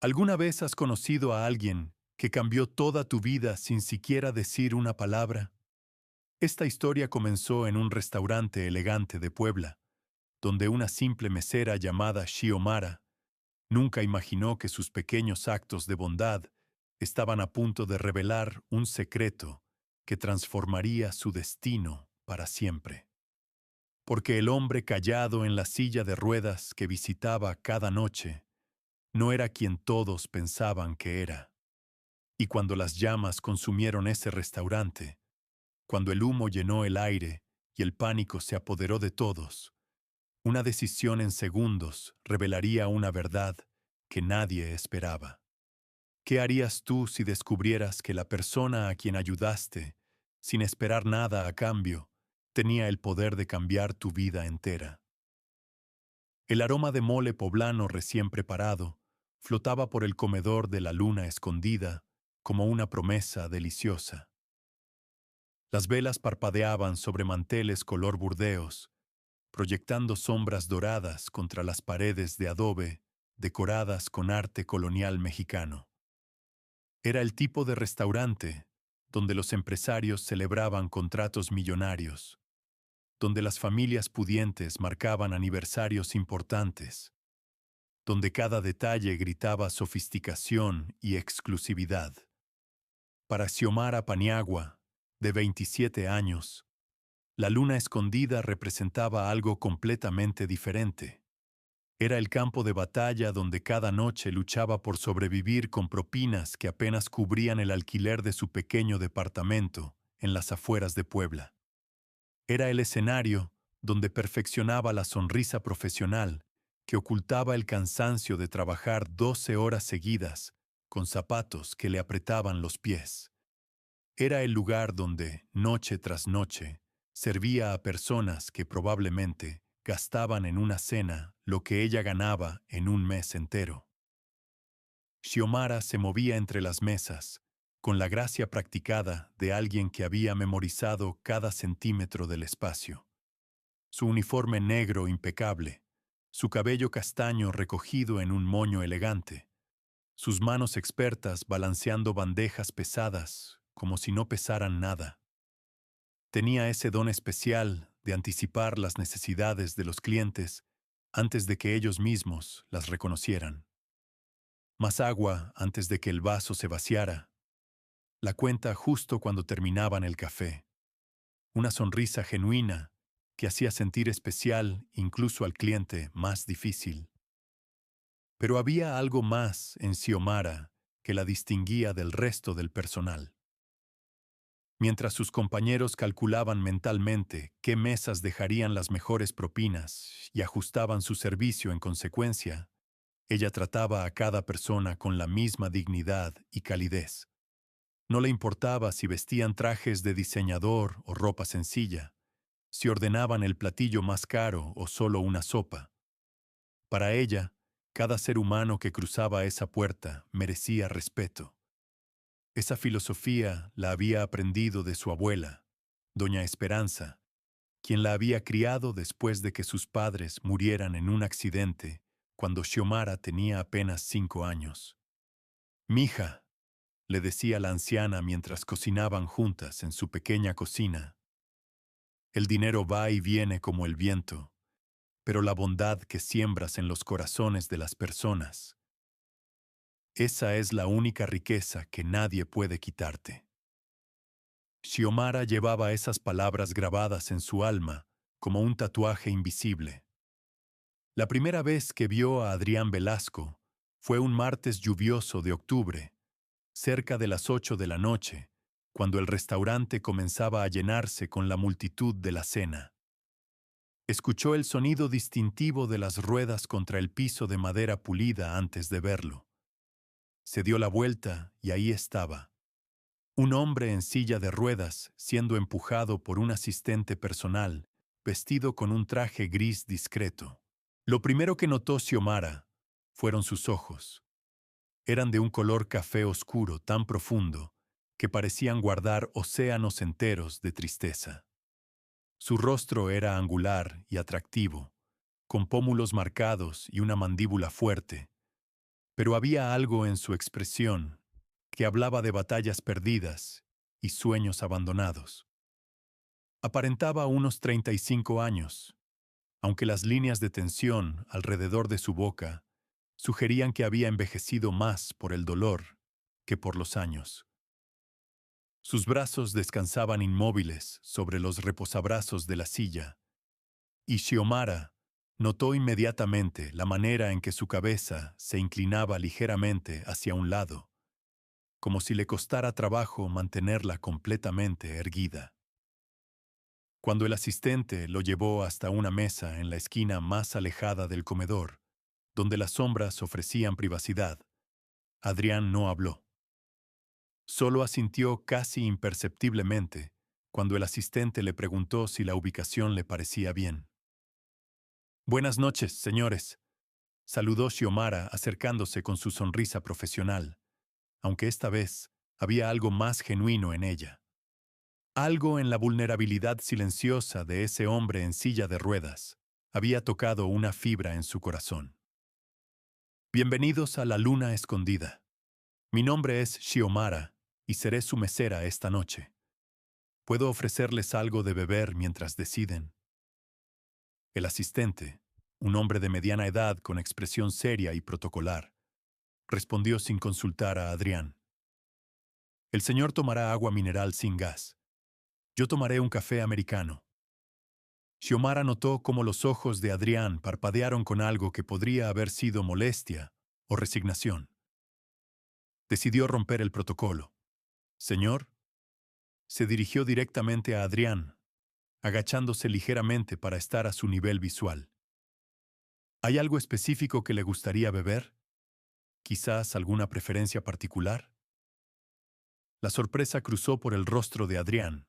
¿Alguna vez has conocido a alguien que cambió toda tu vida sin siquiera decir una palabra? Esta historia comenzó en un restaurante elegante de Puebla, donde una simple mesera llamada Xiomara nunca imaginó que sus pequeños actos de bondad estaban a punto de revelar un secreto que transformaría su destino para siempre. Porque el hombre callado en la silla de ruedas que visitaba cada noche no era quien todos pensaban que era. Y cuando las llamas consumieron ese restaurante, cuando el humo llenó el aire y el pánico se apoderó de todos, una decisión en segundos revelaría una verdad que nadie esperaba. ¿Qué harías tú si descubrieras que la persona a quien ayudaste, sin esperar nada a cambio, tenía el poder de cambiar tu vida entera? El aroma de mole poblano recién preparado flotaba por el comedor de la luna escondida como una promesa deliciosa. Las velas parpadeaban sobre manteles color burdeos, proyectando sombras doradas contra las paredes de adobe decoradas con arte colonial mexicano. Era el tipo de restaurante donde los empresarios celebraban contratos millonarios, donde las familias pudientes marcaban aniversarios importantes, donde cada detalle gritaba sofisticación y exclusividad. Para Xiomara Paniagua, de 27 años, la luna escondida representaba algo completamente diferente. Era el campo de batalla donde cada noche luchaba por sobrevivir con propinas que apenas cubrían el alquiler de su pequeño departamento en las afueras de Puebla. Era el escenario donde perfeccionaba la sonrisa profesional que ocultaba el cansancio de trabajar 12 horas seguidas con zapatos que le apretaban los pies. Era el lugar donde, noche tras noche, servía a personas que probablemente gastaban en una cena lo que ella ganaba en un mes entero. Xiomara se movía entre las mesas, con la gracia practicada de alguien que había memorizado cada centímetro del espacio. Su uniforme negro impecable, su cabello castaño recogido en un moño elegante, sus manos expertas balanceando bandejas pesadas como si no pesaran nada. Tenía ese don especial de anticipar las necesidades de los clientes antes de que ellos mismos las reconocieran. Más agua antes de que el vaso se vaciara, la cuenta justo cuando terminaban el café, una sonrisa genuina que hacía sentir especial incluso al cliente más difícil. Pero había algo más en Xiomara que la distinguía del resto del personal. Mientras sus compañeros calculaban mentalmente qué mesas dejarían las mejores propinas y ajustaban su servicio en consecuencia, ella trataba a cada persona con la misma dignidad y calidez. No le importaba si vestían trajes de diseñador o ropa sencilla, si ordenaban el platillo más caro o solo una sopa. Para ella, cada ser humano que cruzaba esa puerta merecía respeto. Esa filosofía la había aprendido de su abuela, doña Esperanza, quien la había criado después de que sus padres murieran en un accidente cuando Xiomara tenía apenas 5 años. «Mija», le decía la anciana mientras cocinaban juntas en su pequeña cocina, «el dinero va y viene como el viento, pero la bondad que siembras en los corazones de las personas, esa es la única riqueza que nadie puede quitarte». Xiomara llevaba esas palabras grabadas en su alma como un tatuaje invisible. La primera vez que vio a Adrián Velasco fue un martes lluvioso de octubre, cerca de las 8 de la noche, cuando el restaurante comenzaba a llenarse con la multitud de la cena. Escuchó el sonido distintivo de las ruedas contra el piso de madera pulida antes de verlo. Se dio la vuelta y ahí estaba. Un hombre en silla de ruedas siendo empujado por un asistente personal, vestido con un traje gris discreto. Lo primero que notó Xiomara fueron sus ojos. Eran de un color café oscuro tan profundo que parecían guardar océanos enteros de tristeza. Su rostro era angular y atractivo, con pómulos marcados y una mandíbula fuerte, pero había algo en su expresión que hablaba de batallas perdidas y sueños abandonados. Aparentaba unos 35 años, aunque las líneas de tensión alrededor de su boca sugerían que había envejecido más por el dolor que por los años. Sus brazos descansaban inmóviles sobre los reposabrazos de la silla, y Xiomara notó inmediatamente la manera en que su cabeza se inclinaba ligeramente hacia un lado, como si le costara trabajo mantenerla completamente erguida. Cuando el asistente lo llevó hasta una mesa en la esquina más alejada del comedor, donde las sombras ofrecían privacidad, Adrián no habló. Solo asintió casi imperceptiblemente cuando el asistente le preguntó si la ubicación le parecía bien. «Buenas noches, señores», saludó Xiomara acercándose con su sonrisa profesional, aunque esta vez había algo más genuino en ella. Algo en la vulnerabilidad silenciosa de ese hombre en silla de ruedas había tocado una fibra en su corazón. «Bienvenidos a la Luna Escondida. Mi nombre es Xiomara y seré su mesera esta noche. ¿Puedo ofrecerles algo de beber mientras deciden?» El asistente, un hombre de mediana edad con expresión seria y protocolar, respondió sin consultar a Adrián. «El señor tomará agua mineral sin gas. Yo tomaré un café americano». Xiomara notó cómo los ojos de Adrián parpadearon con algo que podría haber sido molestia o resignación. Decidió romper el protocolo. «Señor», se dirigió directamente a Adrián, agachándose ligeramente para estar a su nivel visual. «¿Hay algo específico que le gustaría beber? ¿Quizás alguna preferencia particular?» La sorpresa cruzó por el rostro de Adrián.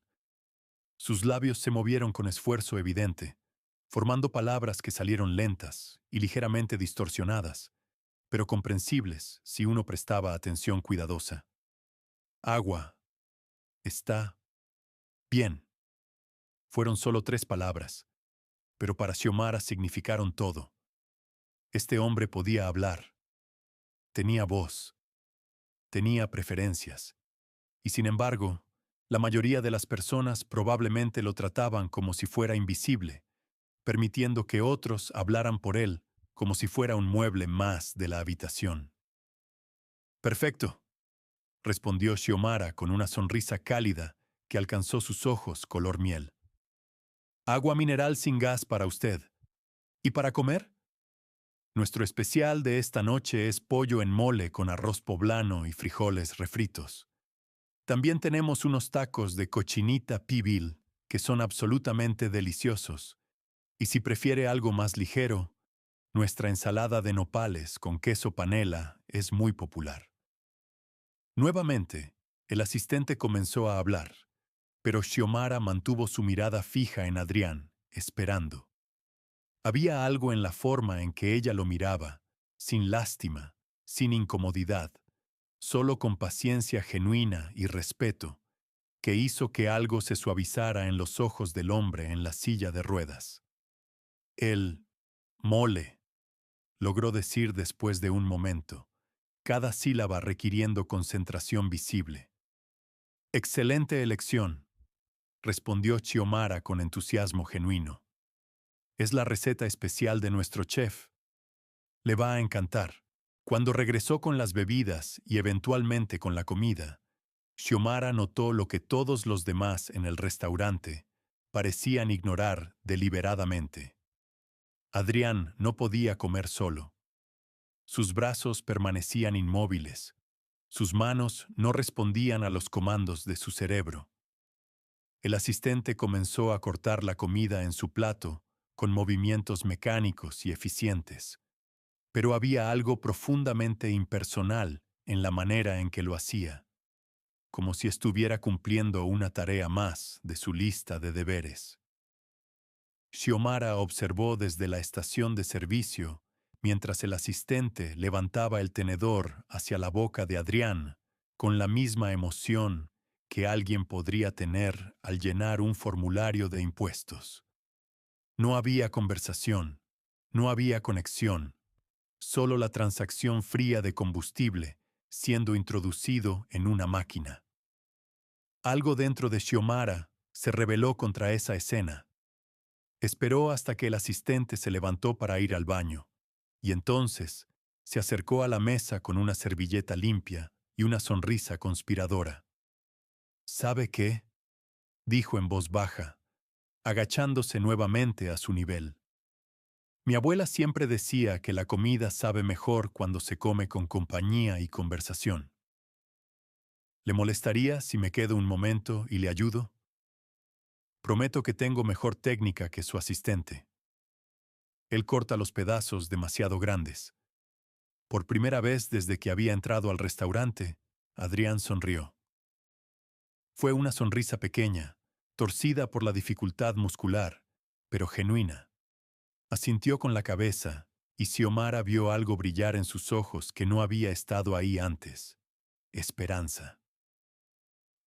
Sus labios se movieron con esfuerzo evidente, formando palabras que salieron lentas y ligeramente distorsionadas, pero comprensibles si uno prestaba atención cuidadosa. «Agua. Está bien». Fueron solo 3 palabras, pero para Xiomara significaron todo. Este hombre podía hablar, tenía voz, tenía preferencias, y sin embargo, la mayoría de las personas probablemente lo trataban como si fuera invisible, permitiendo que otros hablaran por él como si fuera un mueble más de la habitación. «Perfecto», respondió Xiomara con una sonrisa cálida que alcanzó sus ojos color miel. «Agua mineral sin gas para usted. ¿Y para comer? Nuestro especial de esta noche es pollo en mole con arroz poblano y frijoles refritos. También tenemos unos tacos de cochinita pibil que son absolutamente deliciosos. Y si prefiere algo más ligero, nuestra ensalada de nopales con queso panela es muy popular». Nuevamente, el asistente comenzó a hablar, pero Xiomara mantuvo su mirada fija en Adrián, esperando. Había algo en la forma en que ella lo miraba, sin lástima, sin incomodidad, solo con paciencia genuina y respeto, que hizo que algo se suavizara en los ojos del hombre en la silla de ruedas. «El mole», logró decir después de un momento, cada sílaba requiriendo concentración visible. «Excelente elección», respondió Xiomara con entusiasmo genuino. «Es la receta especial de nuestro chef. Le va a encantar». Cuando regresó con las bebidas y eventualmente con la comida, Xiomara notó lo que todos los demás en el restaurante parecían ignorar deliberadamente. Adrián no podía comer solo. Sus brazos permanecían inmóviles. Sus manos no respondían a los comandos de su cerebro. El asistente comenzó a cortar la comida en su plato con movimientos mecánicos y eficientes, pero había algo profundamente impersonal en la manera en que lo hacía, como si estuviera cumpliendo una tarea más de su lista de deberes. Xiomara observó desde la estación de servicio mientras el asistente levantaba el tenedor hacia la boca de Adrián con la misma emoción que alguien podría tener al llenar un formulario de impuestos. No había conversación, no había conexión, solo la transacción fría de combustible siendo introducido en una máquina. Algo dentro de Xiomara se rebeló contra esa escena. Esperó hasta que el asistente se levantó para ir al baño, y entonces se acercó a la mesa con una servilleta limpia y una sonrisa conspiradora. ¿Sabe qué?, dijo en voz baja, agachándose nuevamente a su nivel. Mi abuela siempre decía que la comida sabe mejor cuando se come con compañía y conversación. ¿Le molestaría si me quedo un momento y le ayudo? Prometo que tengo mejor técnica que su asistente. Él corta los pedazos demasiado grandes. Por primera vez desde que había entrado al restaurante, Adrián sonrió. Fue una sonrisa pequeña, torcida por la dificultad muscular, pero genuina. Asintió con la cabeza, y Xiomara vio algo brillar en sus ojos que no había estado ahí antes: esperanza.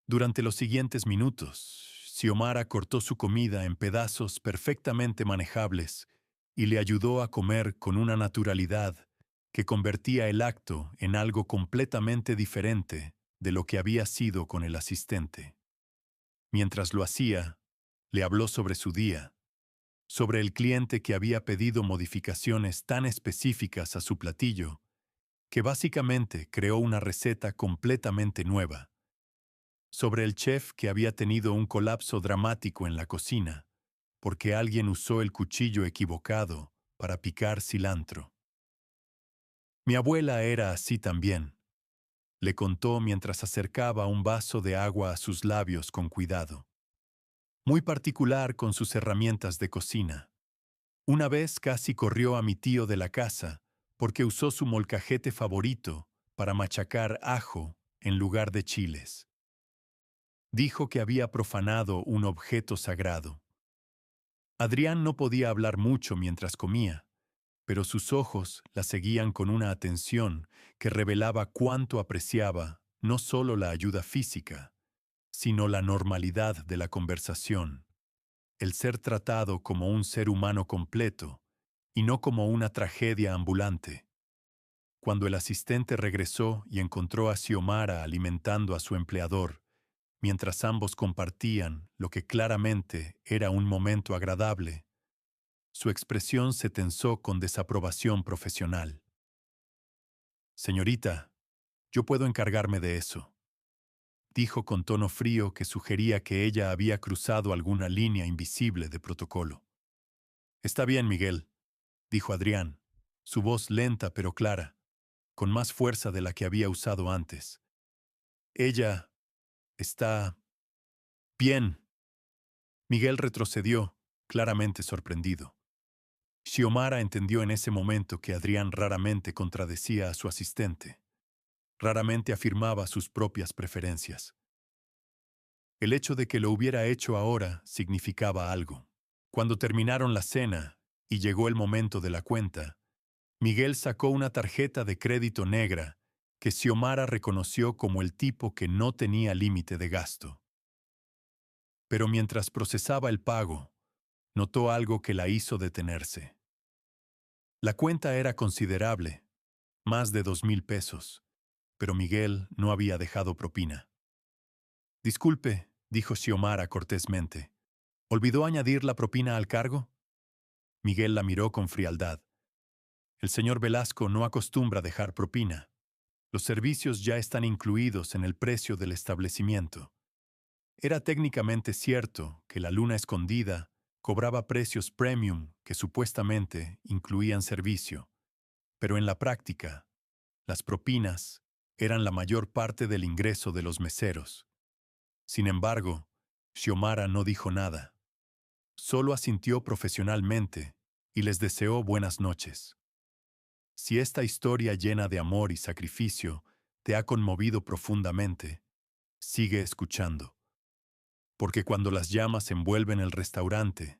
Durante los siguientes minutos, Xiomara cortó su comida en pedazos perfectamente manejables y le ayudó a comer con una naturalidad que convertía el acto en algo completamente diferente de lo que había sido con el asistente. Mientras lo hacía, le habló sobre su día, sobre el cliente que había pedido modificaciones tan específicas a su platillo, que básicamente creó una receta completamente nueva, sobre el chef que había tenido un colapso dramático en la cocina, porque alguien usó el cuchillo equivocado para picar cilantro. Mi abuela era así también, le contó mientras acercaba un vaso de agua a sus labios con cuidado. Muy particular con sus herramientas de cocina. Una vez casi corrió a mi tío de la casa porque usó su molcajete favorito para machacar ajo en lugar de chiles. Dijo que había profanado un objeto sagrado. Adrián no podía hablar mucho mientras comía, pero sus ojos la seguían con una atención que revelaba cuánto apreciaba no solo la ayuda física, sino la normalidad de la conversación, el ser tratado como un ser humano completo y no como una tragedia ambulante. Cuando el asistente regresó y encontró a Xiomara alimentando a su empleador, mientras ambos compartían lo que claramente era un momento agradable, su expresión se tensó con desaprobación profesional. Señorita, yo puedo encargarme de eso, dijo con tono frío que sugería que ella había cruzado alguna línea invisible de protocolo. Está bien, Miguel, dijo Adrián, su voz lenta pero clara, con más fuerza de la que había usado antes. Ella está bien. Miguel retrocedió, claramente sorprendido. Xiomara entendió en ese momento que Adrián raramente contradecía a su asistente. Raramente afirmaba sus propias preferencias. El hecho de que lo hubiera hecho ahora significaba algo. Cuando terminaron la cena y llegó el momento de la cuenta, Miguel sacó una tarjeta de crédito negra que Xiomara reconoció como el tipo que no tenía límite de gasto. Pero mientras procesaba el pago, notó algo que la hizo detenerse. La cuenta era considerable, más de 2,000 pesos, pero Miguel no había dejado propina. Disculpe, dijo Xiomara cortésmente. ¿Olvidó añadir la propina al cargo? Miguel la miró con frialdad. El señor Velasco no acostumbra dejar propina. Los servicios ya están incluidos en el precio del establecimiento. Era técnicamente cierto que la Luna Escondida cobraba precios premium que supuestamente incluían servicio, pero en la práctica, las propinas eran la mayor parte del ingreso de los meseros. Sin embargo, Xiomara no dijo nada. Solo asintió profesionalmente y les deseó buenas noches. Si esta historia llena de amor y sacrificio te ha conmovido profundamente, sigue escuchando. Porque cuando las llamas envuelven el restaurante,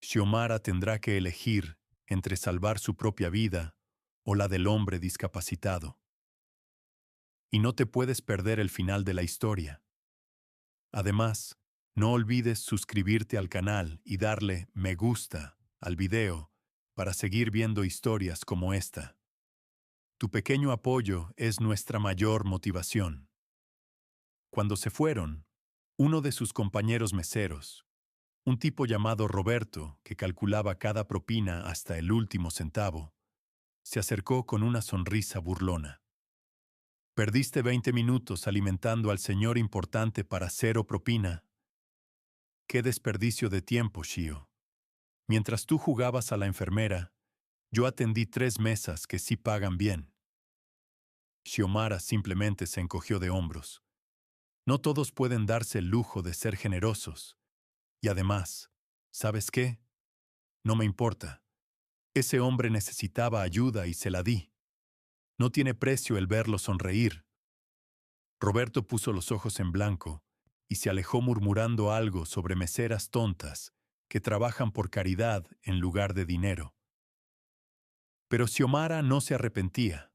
Xiomara tendrá que elegir entre salvar su propia vida o la del hombre discapacitado. Y no te puedes perder el final de la historia. Además, no olvides suscribirte al canal y darle me gusta al video para seguir viendo historias como esta. Tu pequeño apoyo es nuestra mayor motivación. Cuando se fueron, uno de sus compañeros meseros, un tipo llamado Roberto, que calculaba cada propina hasta el último centavo, se acercó con una sonrisa burlona. Perdiste 20 minutos alimentando al señor importante para cero propina. Qué desperdicio de tiempo, Shio. Mientras tú jugabas a la enfermera, yo atendí 3 mesas que sí pagan bien. Xiomara simplemente se encogió de hombros. No todos pueden darse el lujo de ser generosos. Y además, ¿sabes qué? No me importa. Ese hombre necesitaba ayuda y se la di. No tiene precio el verlo sonreír. Roberto puso los ojos en blanco y se alejó murmurando algo sobre meseras tontas que trabajan por caridad en lugar de dinero. Pero Xiomara no se arrepentía.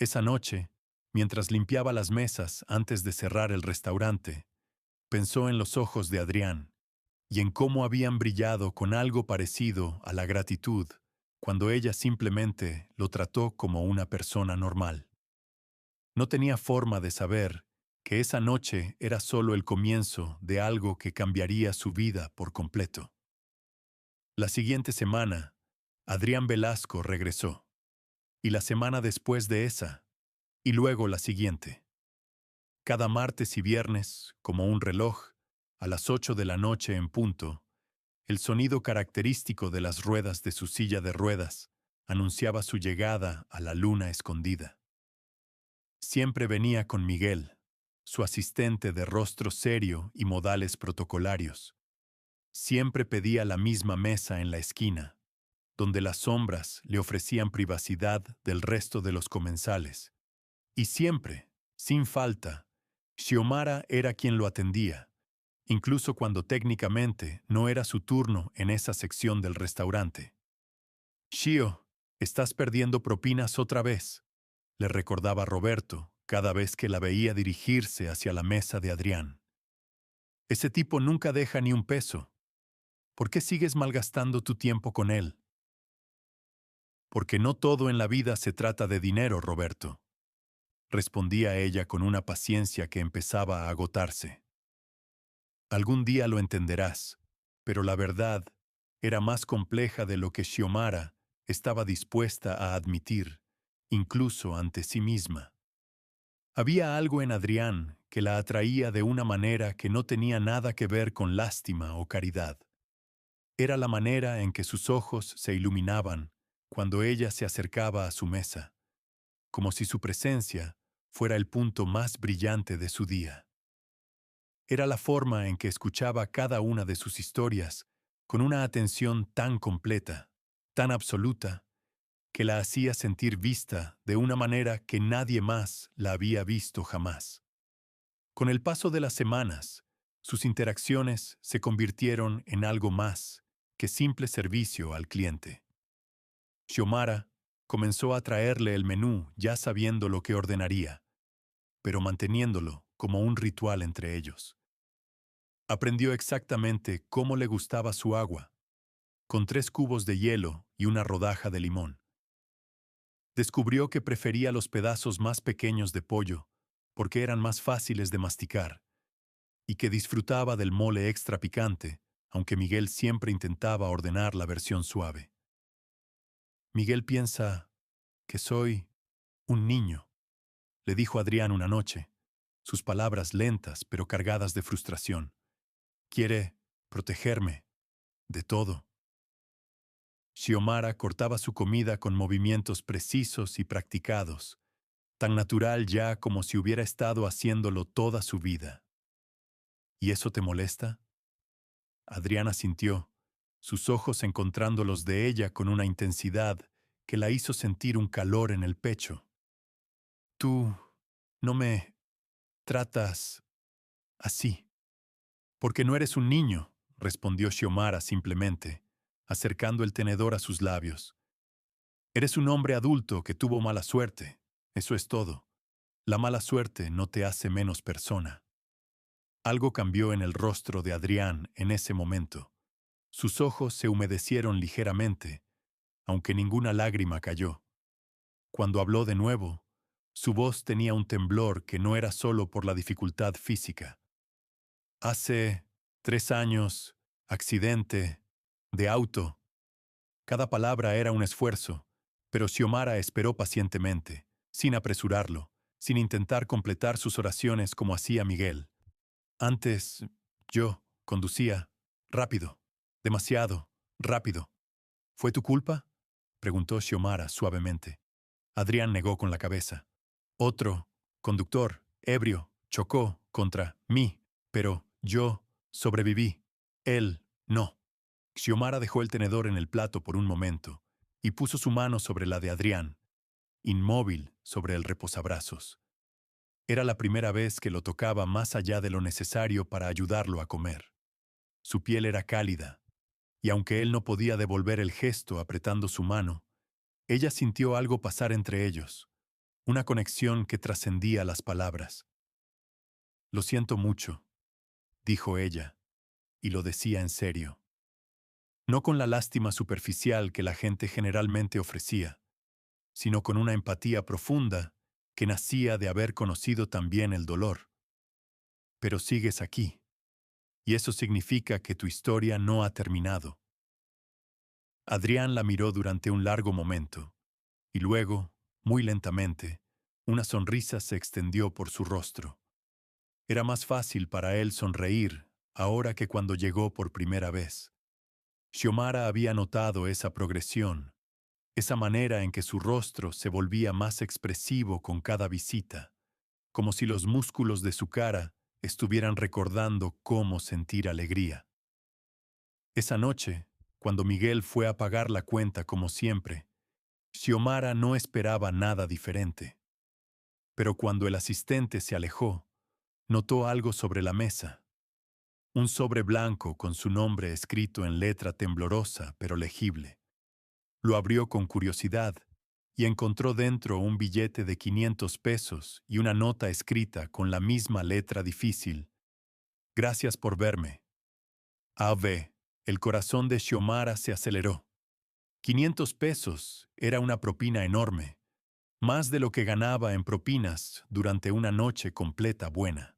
Esa noche, mientras limpiaba las mesas antes de cerrar el restaurante, pensó en los ojos de Adrián y en cómo habían brillado con algo parecido a la gratitud cuando ella simplemente lo trató como una persona normal. No tenía forma de saber que esa noche era solo el comienzo de algo que cambiaría su vida por completo. La siguiente semana, Adrián Velasco regresó, y la semana después de esa, y luego la siguiente. Cada martes y viernes, como un reloj, a las 8 de la noche en punto, el sonido característico de las ruedas de su silla de ruedas anunciaba su llegada a la luna escondida. Siempre venía con Miguel, su asistente de rostro serio y modales protocolarios. Siempre pedía la misma mesa en la esquina, donde las sombras le ofrecían privacidad del resto de los comensales. Y siempre, sin falta, Xiomara era quien lo atendía, incluso cuando técnicamente no era su turno en esa sección del restaurante. Xio, estás perdiendo propinas otra vez, le recordaba Roberto cada vez que la veía dirigirse hacia la mesa de Adrián. Ese tipo nunca deja ni un peso. ¿Por qué sigues malgastando tu tiempo con él? Porque no todo en la vida se trata de dinero, Roberto, respondía ella con una paciencia que empezaba a agotarse. Algún día lo entenderás, pero la verdad era más compleja de lo que Xiomara estaba dispuesta a admitir, incluso ante sí misma. Había algo en Adrián que la atraía de una manera que no tenía nada que ver con lástima o caridad. Era la manera en que sus ojos se iluminaban cuando ella se acercaba a su mesa, como si su presencia fuera el punto más brillante de su día. Era la forma en que escuchaba cada una de sus historias con una atención tan completa, tan absoluta, que la hacía sentir vista de una manera que nadie más la había visto jamás. Con el paso de las semanas, sus interacciones se convirtieron en algo más que simple servicio al cliente. Xiomara comenzó a traerle el menú ya sabiendo lo que ordenaría, pero manteniéndolo como un ritual entre ellos. Aprendió exactamente cómo le gustaba su agua, con 3 cubos de hielo y una rodaja de limón. Descubrió que prefería los pedazos más pequeños de pollo, porque eran más fáciles de masticar, y que disfrutaba del mole extra picante, aunque Miguel siempre intentaba ordenar la versión suave. Miguel piensa que soy un niño, le dijo Adrián una noche, sus palabras lentas pero cargadas de frustración. Quiere protegerme de todo. Xiomara cortaba su comida con movimientos precisos y practicados, tan natural ya como si hubiera estado haciéndolo toda su vida. ¿Y eso te molesta? Adriana sintió, sus ojos encontrando los de ella con una intensidad que la hizo sentir un calor en el pecho. Tú no me tratas así. Porque no eres un niño, respondió Xiomara simplemente, acercando el tenedor a sus labios. Eres un hombre adulto que tuvo mala suerte. Eso es todo. La mala suerte no te hace menos persona. Algo cambió en el rostro de Adrián en ese momento. Sus ojos se humedecieron ligeramente, aunque ninguna lágrima cayó. Cuando habló de nuevo, su voz tenía un temblor que no era solo por la dificultad física. Hace 3 años, accidente, de auto. Cada palabra era un esfuerzo, pero Xiomara esperó pacientemente, sin apresurarlo, sin intentar completar sus oraciones como hacía Miguel. Antes, yo conducía rápido, demasiado rápido. ¿Fue tu culpa?, preguntó Xiomara suavemente. Adrián negó con la cabeza. Otro conductor, ebrio, chocó contra mí, pero yo sobreviví. Él no. Xiomara dejó el tenedor en el plato por un momento y puso su mano sobre la de Adrián, inmóvil sobre el reposabrazos. Era la primera vez que lo tocaba más allá de lo necesario para ayudarlo a comer. Su piel era cálida, y aunque él no podía devolver el gesto apretando su mano, ella sintió algo pasar entre ellos, una conexión que trascendía las palabras. Lo siento mucho, dijo ella, y lo decía en serio. No con la lástima superficial que la gente generalmente ofrecía, sino con una empatía profunda que nacía de haber conocido también el dolor. Pero sigues aquí, y eso significa que tu historia no ha terminado. Adrián la miró durante un largo momento, y luego, muy lentamente, una sonrisa se extendió por su rostro. Era más fácil para él sonreír ahora que cuando llegó por primera vez. Xiomara había notado esa progresión, esa manera en que su rostro se volvía más expresivo con cada visita, como si los músculos de su cara estuvieran recordando cómo sentir alegría. Esa noche, cuando Miguel fue a pagar la cuenta como siempre, Xiomara no esperaba nada diferente. Pero cuando el asistente se alejó, notó algo sobre la mesa. Un sobre blanco con su nombre escrito en letra temblorosa pero legible. Lo abrió con curiosidad y encontró dentro un billete de 500 pesos y una nota escrita con la misma letra difícil. Gracias por verme. A.V. El corazón de Xiomara se aceleró. 500 pesos era una propina enorme, más de lo que ganaba en propinas durante una noche completa buena.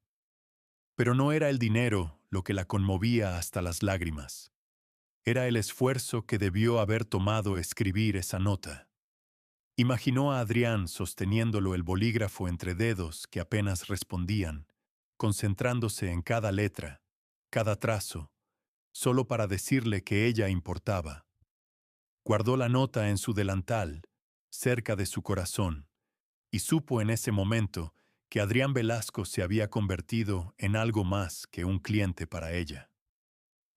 Pero no era el dinero lo que la conmovía hasta las lágrimas. Era el esfuerzo que debió haber tomado escribir esa nota. Imaginó a Adrián sosteniéndolo el bolígrafo entre dedos que apenas respondían, concentrándose en cada letra, cada trazo, solo para decirle que ella importaba. Guardó la nota en su delantal, cerca de su corazón, y supo en ese momento que Adrián Velasco se había convertido en algo más que un cliente para ella.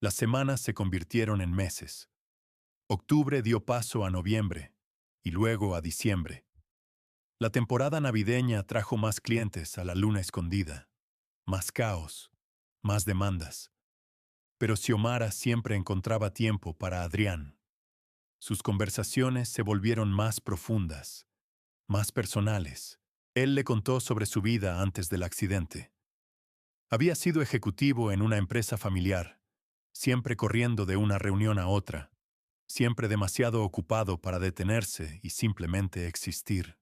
Las semanas se convirtieron en meses. Octubre dio paso a noviembre, y luego a diciembre. La temporada navideña trajo más clientes a la luna escondida, más caos, más demandas. Pero Xiomara siempre encontraba tiempo para Adrián. Sus conversaciones se volvieron más profundas, más personales. Él le contó sobre su vida antes del accidente. Había sido ejecutivo en una empresa familiar, siempre corriendo de una reunión a otra, siempre demasiado ocupado para detenerse y simplemente existir.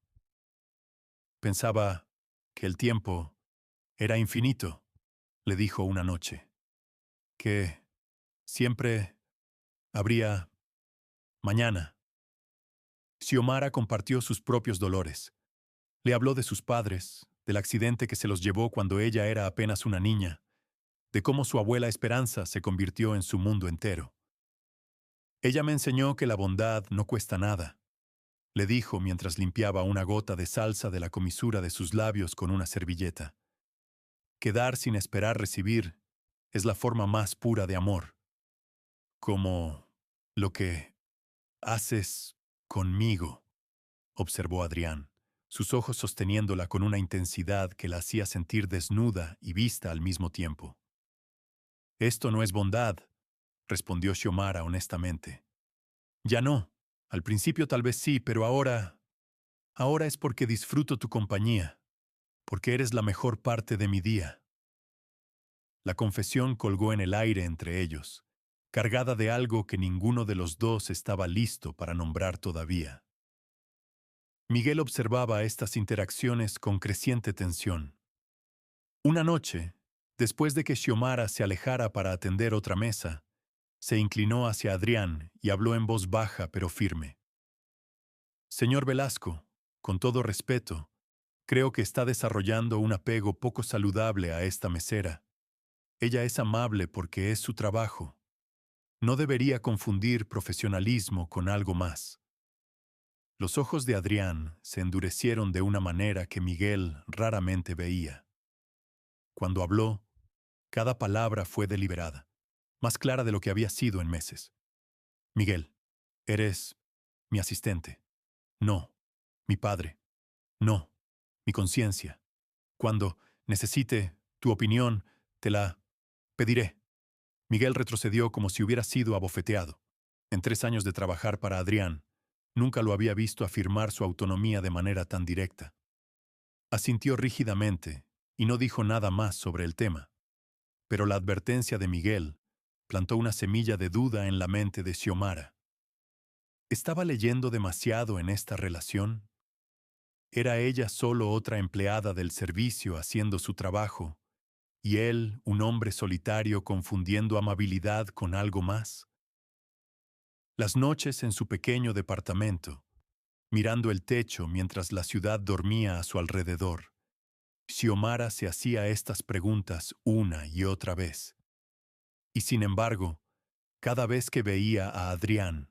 Pensaba que el tiempo era infinito, le dijo una noche, que siempre habría mañana. Xiomara compartió sus propios dolores. Le habló de sus padres, del accidente que se los llevó cuando ella era apenas una niña, de cómo su abuela Esperanza se convirtió en su mundo entero. Ella me enseñó que la bondad no cuesta nada, le dijo mientras limpiaba una gota de salsa de la comisura de sus labios con una servilleta. Que dar sin esperar recibir es la forma más pura de amor. Como lo que haces conmigo, observó Adrián, sus ojos sosteniéndola con una intensidad que la hacía sentir desnuda y vista al mismo tiempo. Esto no es bondad, respondió Xiomara honestamente. Ya no. Al principio tal vez sí, pero ahora es porque disfruto tu compañía, porque eres la mejor parte de mi día. La confesión colgó en el aire entre ellos, cargada de algo que ninguno de los dos estaba listo para nombrar todavía. Miguel observaba estas interacciones con creciente tensión. Una noche, después de que Xiomara se alejara para atender otra mesa, se inclinó hacia Adrián y habló en voz baja pero firme. Señor Velasco, con todo respeto, creo que está desarrollando un apego poco saludable a esta mesera. Ella es amable porque es su trabajo. No debería confundir profesionalismo con algo más. Los ojos de Adrián se endurecieron de una manera que Miguel raramente veía. Cuando habló, cada palabra fue deliberada, más clara de lo que había sido en meses. Miguel, eres mi asistente. No, mi padre. No, mi conciencia. Cuando necesite tu opinión, te la pediré. Miguel retrocedió como si hubiera sido abofeteado. En 3 años de trabajar para Adrián, nunca lo había visto afirmar su autonomía de manera tan directa. Asintió rígidamente y no dijo nada más sobre el tema. Pero la advertencia de Miguel plantó una semilla de duda en la mente de Xiomara. ¿Estaba leyendo demasiado en esta relación? ¿Era ella solo otra empleada del servicio haciendo su trabajo, y él un hombre solitario confundiendo amabilidad con algo más? Las noches en su pequeño departamento, mirando el techo mientras la ciudad dormía a su alrededor, Xiomara se hacía estas preguntas una y otra vez. Y sin embargo, cada vez que veía a Adrián,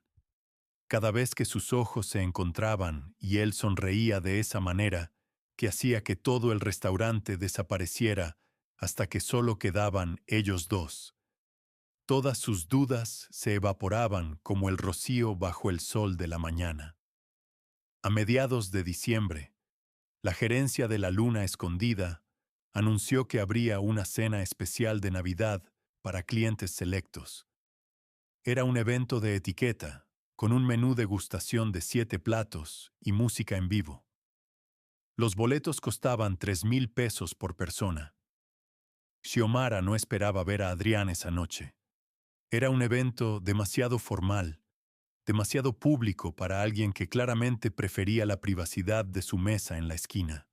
cada vez que sus ojos se encontraban y él sonreía de esa manera que hacía que todo el restaurante desapareciera hasta que solo quedaban ellos dos, todas sus dudas se evaporaban como el rocío bajo el sol de la mañana. A mediados de diciembre, la gerencia de la Luna Escondida anunció que habría una cena especial de Navidad para clientes selectos. Era un evento de etiqueta, con un menú degustación de 7 platos y música en vivo. Los boletos costaban 3,000 pesos por persona. Xiomara no esperaba ver a Adrián esa noche. Era un evento demasiado formal, demasiado público para alguien que claramente prefería la privacidad de su mesa en la esquina.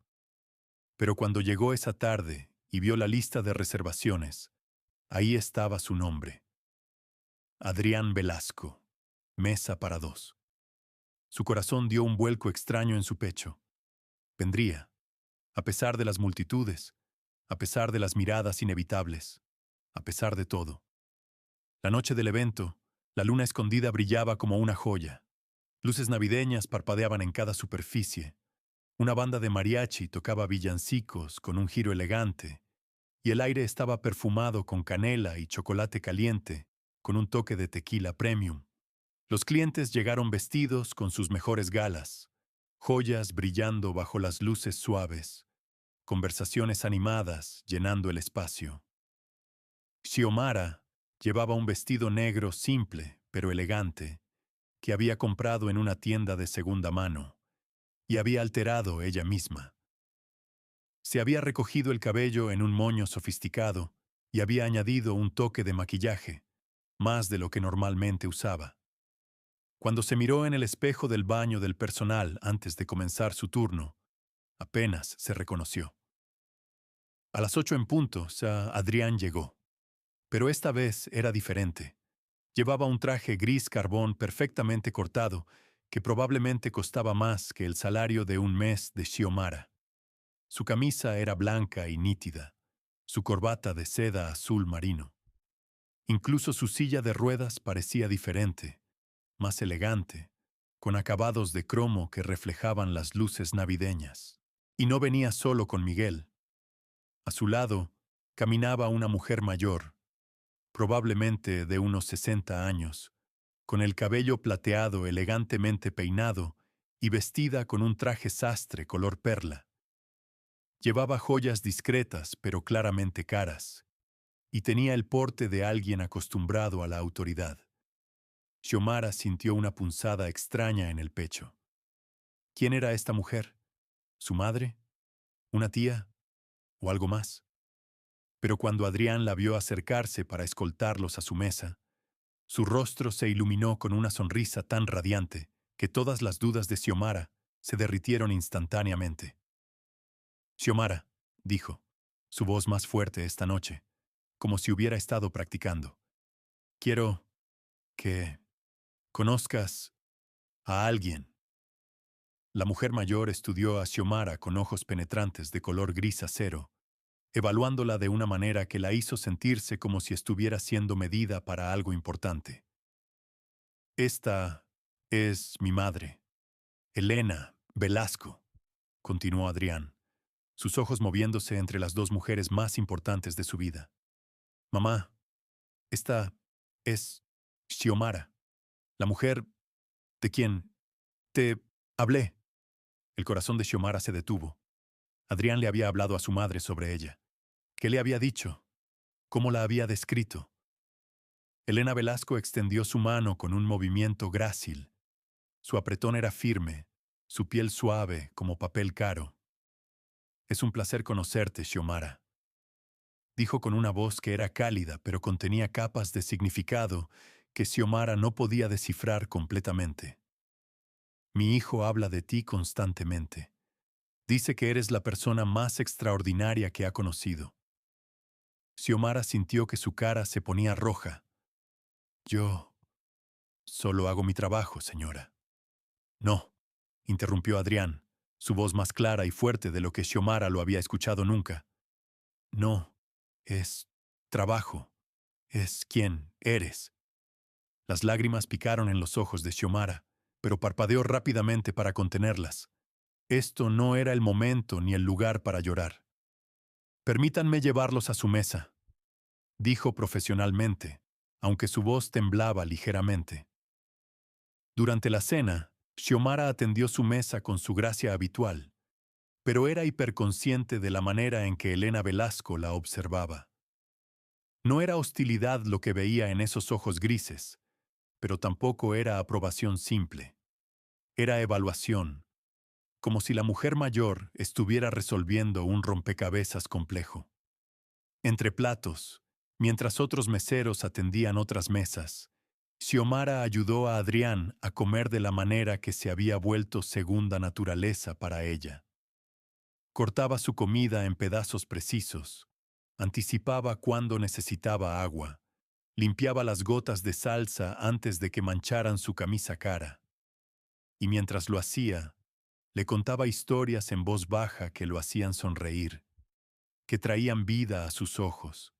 Pero cuando llegó esa tarde y vio la lista de reservaciones, ahí estaba su nombre. Adrián Velasco, mesa para 2. Su corazón dio un vuelco extraño en su pecho. Vendría, a pesar de las multitudes, a pesar de las miradas inevitables, a pesar de todo. La noche del evento, la luna escondida brillaba como una joya. Luces navideñas parpadeaban en cada superficie. Una banda de mariachi tocaba villancicos con un giro elegante, y el aire estaba perfumado con canela y chocolate caliente, con un toque de tequila premium. Los clientes llegaron vestidos con sus mejores galas, joyas brillando bajo las luces suaves, conversaciones animadas llenando el espacio. Xiomara llevaba un vestido negro simple pero elegante, que había comprado en una tienda de segunda mano, y había alterado ella misma. Se había recogido el cabello en un moño sofisticado y había añadido un toque de maquillaje, más de lo que normalmente usaba. Cuando se miró en el espejo del baño del personal antes de comenzar su turno, apenas se reconoció. A las 8 en punto, Adrián llegó. Pero esta vez era diferente. Llevaba un traje gris carbón perfectamente cortado, que probablemente costaba más que el salario de un mes de Xiomara. Su camisa era blanca y nítida, su corbata de seda azul marino. Incluso su silla de ruedas parecía diferente, más elegante, con acabados de cromo que reflejaban las luces navideñas. Y no venía solo con Miguel. A su lado caminaba una mujer mayor, probablemente de unos 60 años, con el cabello plateado elegantemente peinado y vestida con un traje sastre color perla. Llevaba joyas discretas pero claramente caras, y tenía el porte de alguien acostumbrado a la autoridad. Xiomara sintió una punzada extraña en el pecho. ¿Quién era esta mujer? ¿Su madre? ¿Una tía? ¿O algo más? Pero cuando Adrián la vio acercarse para escoltarlos a su mesa, su rostro se iluminó con una sonrisa tan radiante que todas las dudas de Xiomara se derritieron instantáneamente. Xiomara, dijo, su voz más fuerte esta noche, como si hubiera estado practicando. Quiero que conozcas a alguien. La mujer mayor estudió a Xiomara con ojos penetrantes de color gris acero, evaluándola de una manera que la hizo sentirse como si estuviera siendo medida para algo importante. Esta es mi madre, Elena Velasco, continuó Adrián, sus ojos moviéndose entre las dos mujeres más importantes de su vida. Mamá, esta es Xiomara, la mujer de quien te hablé. El corazón de Xiomara se detuvo. Adrián le había hablado a su madre sobre ella. ¿Qué le había dicho? ¿Cómo la había descrito? Elena Velasco extendió su mano con un movimiento grácil. Su apretón era firme, su piel suave como papel caro. Es un placer conocerte, Xiomara, dijo con una voz que era cálida, pero contenía capas de significado que Xiomara no podía descifrar completamente. Mi hijo habla de ti constantemente. Dice que eres la persona más extraordinaria que ha conocido. Xiomara sintió que su cara se ponía roja. Yo solo hago mi trabajo, señora. No, interrumpió Adrián, su voz más clara y fuerte de lo que Xiomara lo había escuchado nunca. No, es trabajo, es quien eres. Las lágrimas picaron en los ojos de Xiomara, pero parpadeó rápidamente para contenerlas. Esto no era el momento ni el lugar para llorar. Permítanme llevarlos a su mesa, dijo profesionalmente, aunque su voz temblaba ligeramente. Durante la cena, Xiomara atendió su mesa con su gracia habitual, pero era hiperconsciente de la manera en que Elena Velasco la observaba. No era hostilidad lo que veía en esos ojos grises, pero tampoco era aprobación simple. Era evaluación, como si la mujer mayor estuviera resolviendo un rompecabezas complejo. Entre platos, mientras otros meseros atendían otras mesas, Xiomara ayudó a Adrián a comer de la manera que se había vuelto segunda naturaleza para ella. Cortaba su comida en pedazos precisos, anticipaba cuándo necesitaba agua, limpiaba las gotas de salsa antes de que mancharan su camisa cara. Y mientras lo hacía, le contaba historias en voz baja que lo hacían sonreír, que traían vida a sus ojos.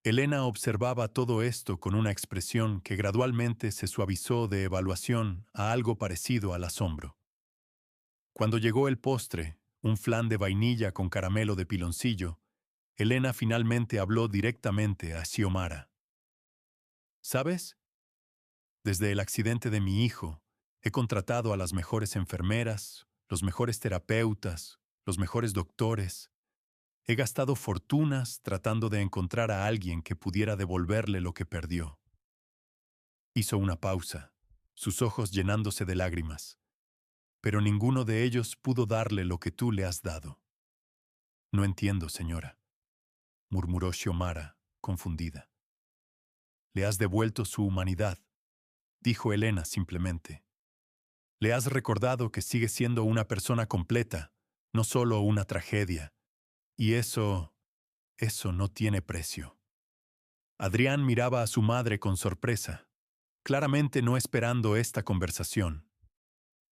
Elena observaba todo esto con una expresión que gradualmente se suavizó de evaluación a algo parecido al asombro. Cuando llegó el postre, un flan de vainilla con caramelo de piloncillo, Elena finalmente habló directamente a Xiomara. ¿Sabes? Desde el accidente de mi hijo, he contratado a las mejores enfermeras, los mejores terapeutas, los mejores doctores. He gastado fortunas tratando de encontrar a alguien que pudiera devolverle lo que perdió. Hizo una pausa, sus ojos llenándose de lágrimas. Pero ninguno de ellos pudo darle lo que tú le has dado. No entiendo, señora, murmuró Xiomara, confundida. Le has devuelto su humanidad, dijo Elena simplemente. Le has recordado que sigue siendo una persona completa, no solo una tragedia. Y eso no tiene precio. Adrián miraba a su madre con sorpresa, claramente no esperando esta conversación.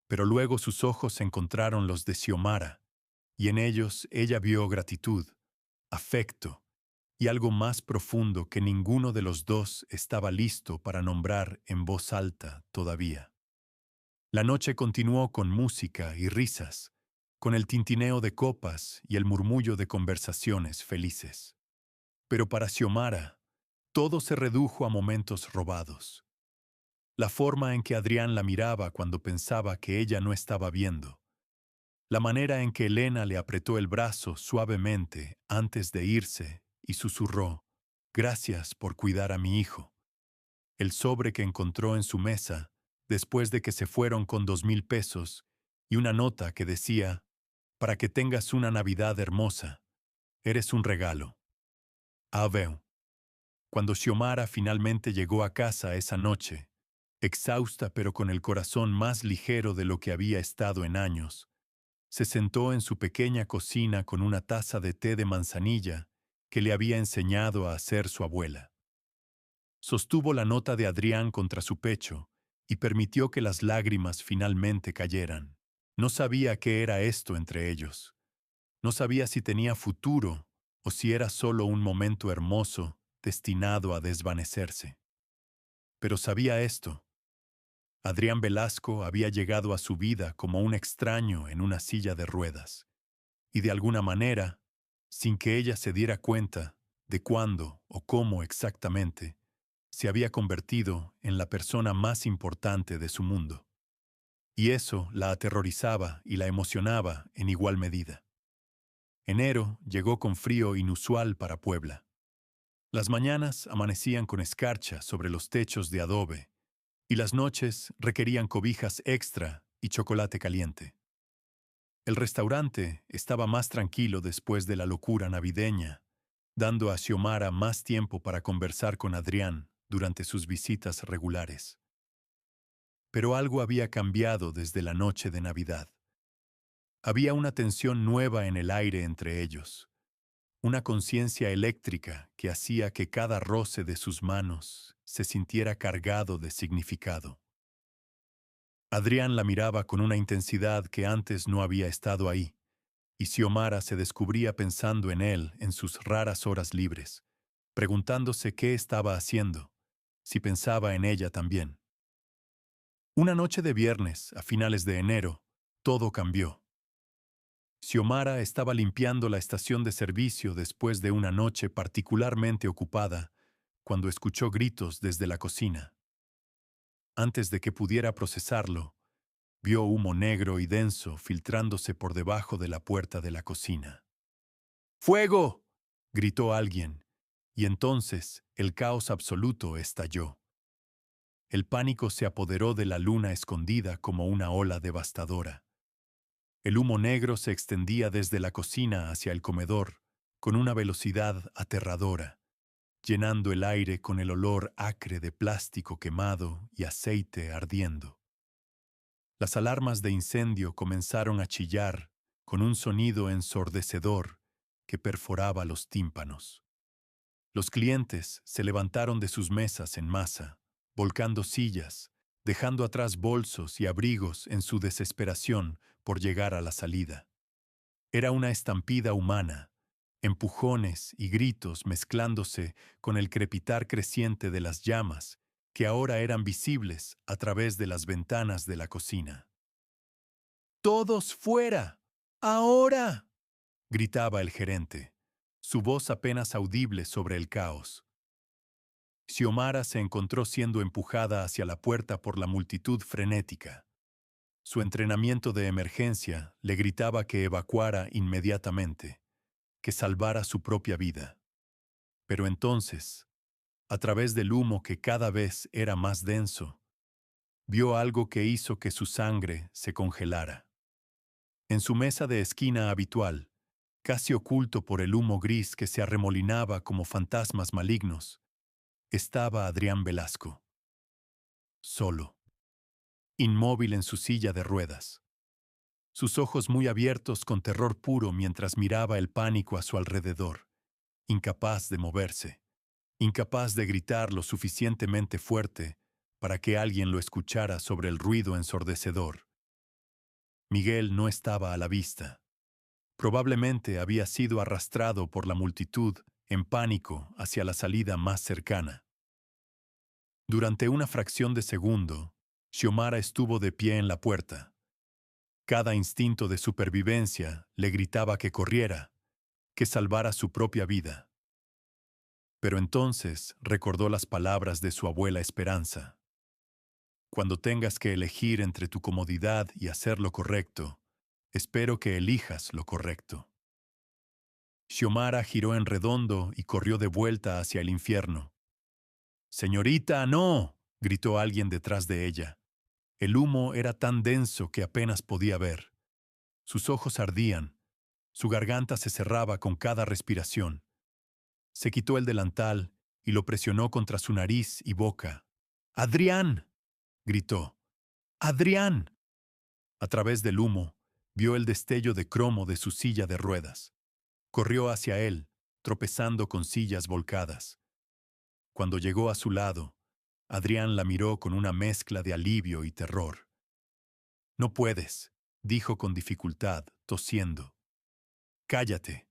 Pero luego sus ojos encontraron los de Xiomara, y en ellos ella vio gratitud, afecto y algo más profundo que ninguno de los dos estaba listo para nombrar en voz alta todavía. La noche continuó con música y risas, con el tintineo de copas y el murmullo de conversaciones felices. Pero para Xiomara, todo se redujo a momentos robados. La forma en que Adrián la miraba cuando pensaba que ella no estaba viendo. La manera en que Elena le apretó el brazo suavemente antes de irse y susurró, «Gracias por cuidar a mi hijo». El sobre que encontró en su mesa, después de que se fueron con 2,000 pesos, y una nota que decía, «Para que tengas una Navidad hermosa, eres un regalo». Aveu. Cuando Xiomara finalmente llegó a casa esa noche, Exhausta pero con el corazón más ligero de lo que había estado en años, se sentó en su pequeña cocina con una taza de té de manzanilla que le había enseñado a hacer su abuela. Sostuvo la nota de Adrián contra su pecho y permitió que las lágrimas finalmente cayeran. No sabía qué era esto entre ellos. No sabía si tenía futuro o si era solo un momento hermoso destinado a desvanecerse. Pero sabía esto. Adrián Velasco había llegado a su vida como un extraño en una silla de ruedas, y de alguna manera, sin que ella se diera cuenta de cuándo o cómo exactamente, se había convertido en la persona más importante de su mundo. Y eso la aterrorizaba y la emocionaba en igual medida. Enero llegó con frío inusual para Puebla. Las mañanas amanecían con escarcha sobre los techos de adobe, y las noches requerían cobijas extra y chocolate caliente. El restaurante estaba más tranquilo después de la locura navideña, dando a Xiomara más tiempo para conversar con Adrián durante sus visitas regulares. Pero algo había cambiado desde la noche de Navidad. Había una tensión nueva en el aire entre ellos, una conciencia eléctrica que hacía que cada roce de sus manos se sintiera cargado de significado. Adrián la miraba con una intensidad que antes no había estado ahí, y Xiomara se descubría pensando en él en sus raras horas libres, preguntándose qué estaba haciendo, si pensaba en ella también. Una noche de viernes, a finales de enero, todo cambió. Xiomara estaba limpiando la estación de servicio después de una noche particularmente ocupada, cuando escuchó gritos desde la cocina. Antes de que pudiera procesarlo, vio humo negro y denso filtrándose por debajo de la puerta de la cocina. ¡Fuego!, gritó alguien, y entonces el caos absoluto estalló. El pánico se apoderó de la luna escondida como una ola devastadora. El humo negro se extendía desde la cocina hacia el comedor, con una velocidad aterradora, llenando el aire con el olor acre de plástico quemado y aceite ardiendo. Las alarmas de incendio comenzaron a chillar con un sonido ensordecedor que perforaba los tímpanos. Los clientes se levantaron de sus mesas en masa, volcando sillas, dejando atrás bolsos y abrigos en su desesperación por llegar a la salida. Era una estampida humana, empujones y gritos mezclándose con el crepitar creciente de las llamas que ahora eran visibles a través de las ventanas de la cocina. ¡Todos fuera! ¡Ahora!, gritaba el gerente, su voz apenas audible sobre el caos. Xiomara se encontró siendo empujada hacia la puerta por la multitud frenética. Su entrenamiento de emergencia le gritaba que evacuara inmediatamente, que salvara su propia vida. Pero entonces, a través del humo que cada vez era más denso, vio algo que hizo que su sangre se congelara. En su mesa de esquina habitual, casi oculto por el humo gris que se arremolinaba como fantasmas malignos, estaba Adrián Velasco. Solo, inmóvil en su silla de ruedas, sus ojos muy abiertos con terror puro mientras miraba el pánico a su alrededor, incapaz de moverse, incapaz de gritar lo suficientemente fuerte para que alguien lo escuchara sobre el ruido ensordecedor. Miguel no estaba a la vista. Probablemente había sido arrastrado por la multitud en pánico hacia la salida más cercana. Durante una fracción de segundo, Xiomara estuvo de pie en la puerta. Cada instinto de supervivencia le gritaba que corriera, que salvara su propia vida. Pero entonces recordó las palabras de su abuela Esperanza. Cuando tengas que elegir entre tu comodidad y hacer lo correcto, espero que elijas lo correcto. Xiomara giró en redondo y corrió de vuelta hacia el infierno. «¡Señorita, no!», gritó alguien detrás de ella. El humo era tan denso que apenas podía ver. Sus ojos ardían. Su garganta se cerraba con cada respiración. Se quitó el delantal y lo presionó contra su nariz y boca. «¡Adrián!», gritó. ¡Adrián! A través del humo, vio el destello de cromo de su silla de ruedas. Corrió hacia él, tropezando con sillas volcadas. Cuando llegó a su lado, Adrián la miró con una mezcla de alivio y terror. No puedes, dijo con dificultad, tosiendo. Cállate,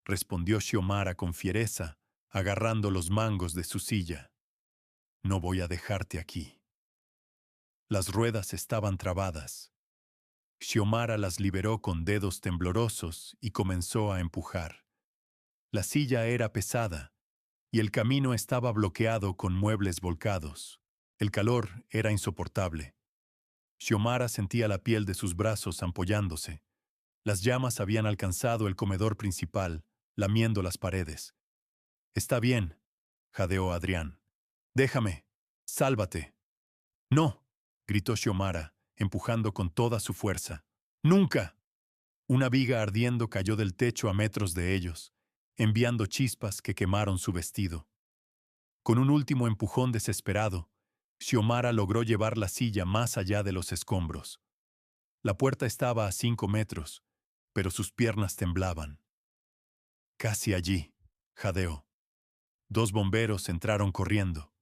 respondió Xiomara con fiereza, agarrando los mangos de su silla. No voy a dejarte aquí. Las ruedas estaban trabadas. Xiomara las liberó con dedos temblorosos y comenzó a empujar. La silla era pesada, y el camino estaba bloqueado con muebles volcados. El calor era insoportable. Xiomara sentía la piel de sus brazos ampollándose. Las llamas habían alcanzado el comedor principal, lamiendo las paredes. «Está bien», jadeó Adrián. «Déjame. Sálvate». «No», gritó Xiomara, empujando con toda su fuerza. «Nunca». Una viga ardiendo cayó del techo a metros de ellos, enviando chispas que quemaron su vestido. Con un último empujón desesperado, Xiomara logró llevar la silla más allá de los escombros. La puerta estaba a 5 metros, pero sus piernas temblaban. «Casi allí», jadeó. 2 bomberos entraron corriendo.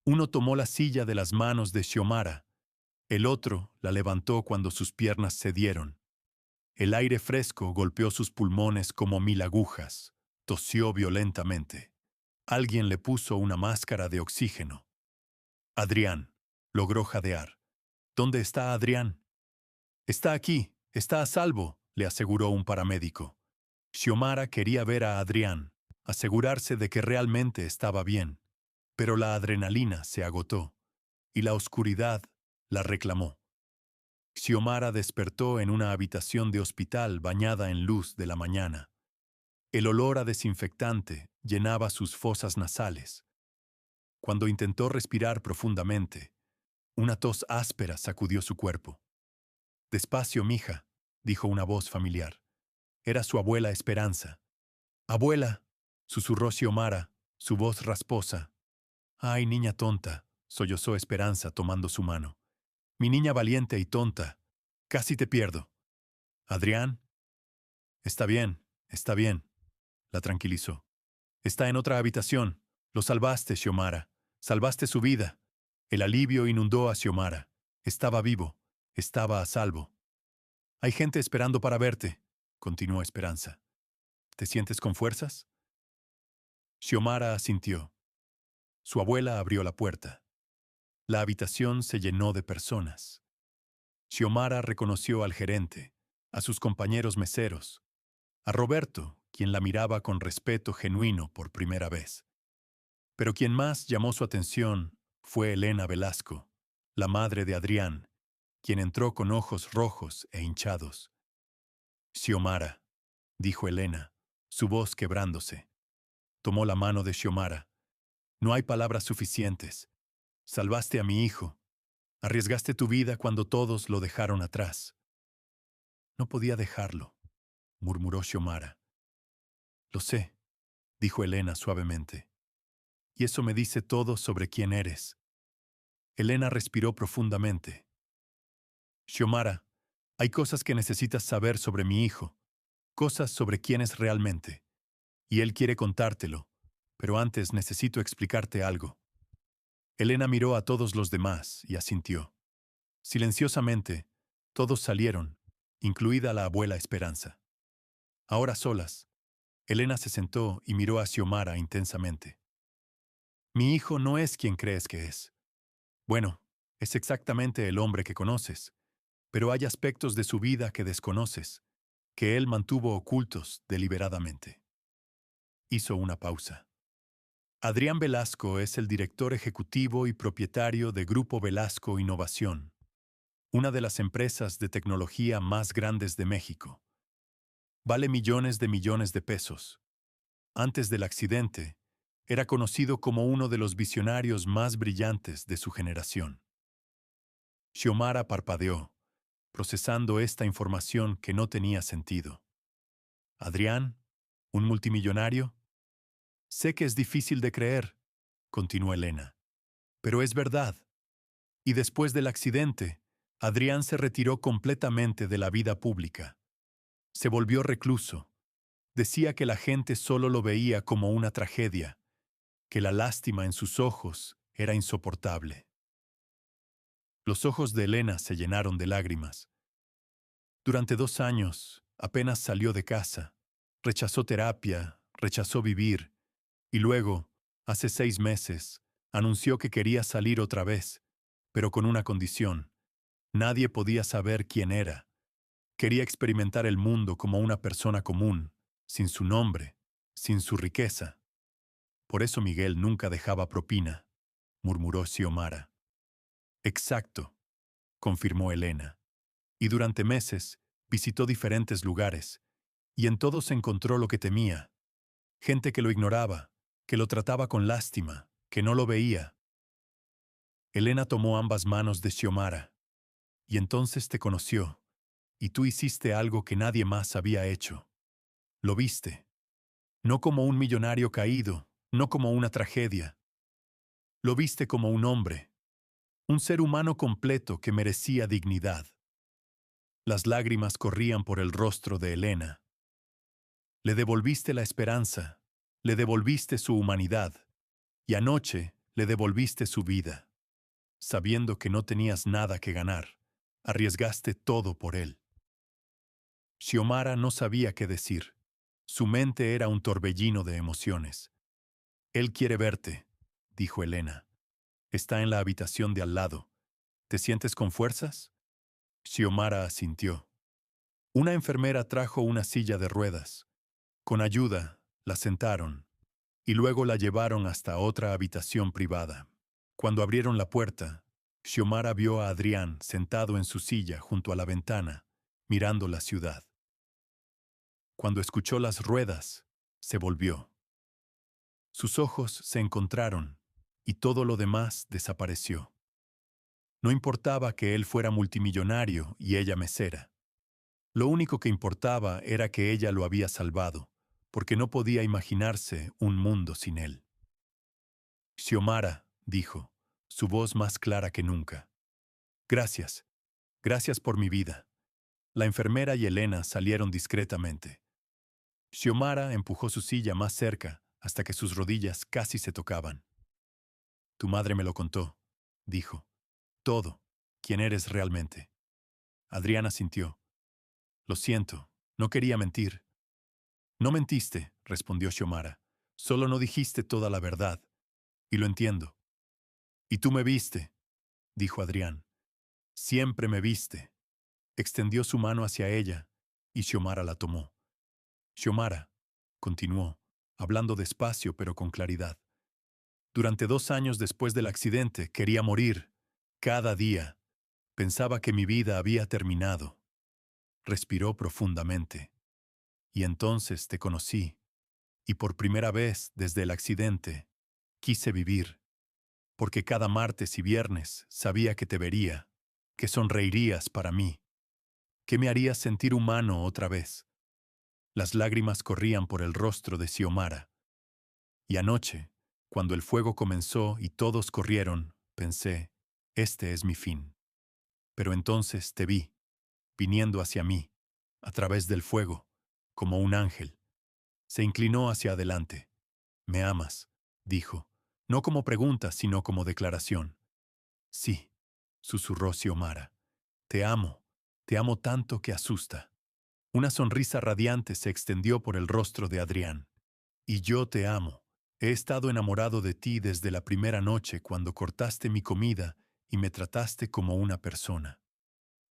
Uno tomó la silla de las manos de Xiomara. El otro la levantó cuando sus piernas cedieron. El aire fresco golpeó sus pulmones como 1000 agujas. Tosió violentamente. Alguien le puso una máscara de oxígeno. Adrián logró jadear. «¿Dónde está Adrián?» «Está aquí, está a salvo», le aseguró un paramédico. Xiomara quería ver a Adrián, asegurarse de que realmente estaba bien, pero la adrenalina se agotó, y la oscuridad la reclamó. Xiomara despertó en una habitación de hospital bañada en luz de la mañana. El olor a desinfectante llenaba sus fosas nasales. Cuando intentó respirar profundamente, una tos áspera sacudió su cuerpo. «Despacio, mija», dijo una voz familiar. Era su abuela Esperanza. «Abuela», susurró Xiomara, su voz rasposa. «Ay, niña tonta», sollozó Esperanza tomando su mano. «Mi niña valiente y tonta. Casi te pierdo». «¿Adrián?» Está bien», la tranquilizó. «Está en otra habitación. Lo salvaste, Xiomara. Salvaste su vida». El alivio inundó a Xiomara. Estaba vivo. Estaba a salvo. «Hay gente esperando para verte», continuó Esperanza. «¿Te sientes con fuerzas?» Xiomara asintió. Su abuela abrió la puerta. La habitación se llenó de personas. Xiomara reconoció al gerente, a sus compañeros meseros, a Roberto, quien la miraba con respeto genuino por primera vez. Pero quien más llamó su atención fue Elena Velasco, la madre de Adrián, quien entró con ojos rojos e hinchados. «Xiomara», dijo Elena, su voz quebrándose. Tomó la mano de Xiomara. «No hay palabras suficientes. Salvaste a mi hijo. Arriesgaste tu vida cuando todos lo dejaron atrás». «No podía dejarlo», murmuró Xiomara. «Lo sé», dijo Elena suavemente. «Y eso me dice todo sobre quién eres». Elena respiró profundamente. «Xiomara, hay cosas que necesitas saber sobre mi hijo, cosas sobre quién es realmente. Y él quiere contártelo, pero antes necesito explicarte algo». Elena miró a todos los demás y asintió. Silenciosamente, todos salieron, incluida la abuela Esperanza. Ahora solas, Elena se sentó y miró a Xiomara intensamente. «Mi hijo no es quien crees que es. Bueno, es exactamente el hombre que conoces, pero hay aspectos de su vida que desconoces, que él mantuvo ocultos deliberadamente». Hizo una pausa. Adrián Velasco es el director ejecutivo y propietario de Grupo Velasco Innovación, una de las empresas de tecnología más grandes de México. Vale millones de pesos. Antes del accidente, era conocido como uno de los visionarios más brillantes de su generación. Xiomara parpadeó, procesando esta información que no tenía sentido. «¿Adrián? ¿Un multimillonario?» «Sé que es difícil de creer», continuó Elena, «pero es verdad. Y después del accidente, Adrián se retiró completamente de la vida pública. Se volvió recluso. Decía que la gente solo lo veía como una tragedia, que la lástima en sus ojos era insoportable. Los ojos de Elena se llenaron de lágrimas. Durante 2 años, apenas salió de casa. Rechazó terapia, rechazó vivir, y luego, hace 6 meses, anunció que quería salir otra vez, pero con una condición. Nadie podía saber quién era. Quería experimentar el mundo como una persona común, sin su nombre, sin su riqueza. Por eso Miguel nunca dejaba propina, murmuró Xiomara. Exacto, confirmó Elena. Y durante meses visitó diferentes lugares, y en todos encontró lo que temía. Gente que lo ignoraba, que lo trataba con lástima, que no lo veía. Elena tomó ambas manos de Xiomara. Y entonces te conoció, y tú hiciste algo que nadie más había hecho. Lo viste. No como un millonario caído, no como una tragedia. Lo viste como un hombre, un ser humano completo que merecía dignidad. Las lágrimas corrían por el rostro de Elena. Le devolviste la esperanza, le devolviste su humanidad, y anoche le devolviste su vida. Sabiendo que no tenías nada que ganar, arriesgaste todo por él. Xiomara no sabía qué decir. Su mente era un torbellino de emociones. Él quiere verte, dijo Elena. Está en la habitación de al lado. ¿Te sientes con fuerzas? Xiomara asintió. Una enfermera trajo una silla de ruedas. Con ayuda, la sentaron, y luego la llevaron hasta otra habitación privada. Cuando abrieron la puerta, Xiomara vio a Adrián sentado en su silla junto a la ventana, mirando la ciudad. Cuando escuchó las ruedas, se volvió. Sus ojos se encontraron, y todo lo demás desapareció. No importaba que él fuera multimillonario y ella mesera. Lo único que importaba era que ella lo había salvado, porque no podía imaginarse un mundo sin él. Xiomara, dijo, su voz más clara que nunca. Gracias, gracias por mi vida. La enfermera y Elena salieron discretamente. Xiomara empujó su silla más cerca hasta que sus rodillas casi se tocaban. Tu madre me lo contó, dijo. Todo, quién eres realmente. Adriana sintió. Lo siento, no quería mentir. No mentiste, respondió Xiomara. Solo no dijiste toda la verdad. Y lo entiendo. Y tú me viste, dijo Adrián. Siempre me viste. Extendió su mano hacia ella, y Xiomara la tomó. Xiomara, continuó, hablando despacio pero con claridad. Durante 2 años después del accidente quería morir. Cada día. Pensaba que mi vida había terminado. Respiró profundamente. Y entonces te conocí. Y por primera vez desde el accidente, quise vivir. Porque cada martes y viernes sabía que te vería, que sonreirías para mí, que me harías sentir humano otra vez. Las lágrimas corrían por el rostro de Xiomara. Y anoche, cuando el fuego comenzó y todos corrieron, pensé, este es mi fin. Pero entonces te vi, viniendo hacia mí, a través del fuego, como un ángel. Se inclinó hacia adelante. «¿Me amas?», dijo, no como pregunta, sino como declaración. «Sí», susurró Xiomara. Te amo tanto que asusta». Una sonrisa radiante se extendió por el rostro de Adrián. «Y yo te amo. He estado enamorado de ti desde la primera noche cuando cortaste mi comida y me trataste como una persona».